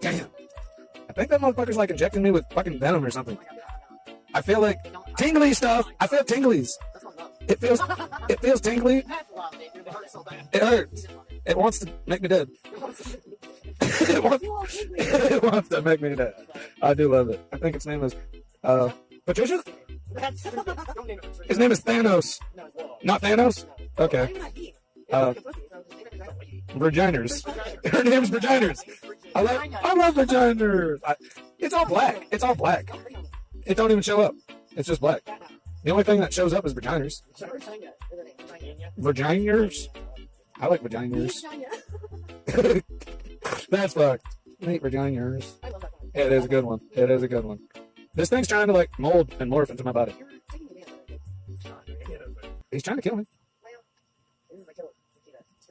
Damn. I think that motherfucker's like injecting me with fucking venom or something. I feel like tingly stuff. I feel tinglies. It feels tingly. It hurts. It wants to make me dead. It wants to make me dead. I do love it. I think its name is Patricia? His name is Thanos. Not Thanos? Okay. Virginers. Her name's Virginers. I love Virginers. It's all black. It's all black. It don't even show up. It's just black. The only thing that shows up is Virginers. Virginers? I like Virginers. That's fucked. I hate Virginers. Yeah, it is a good one. It is a good one. This thing's trying to like mold and morph into my body. He's trying to kill me.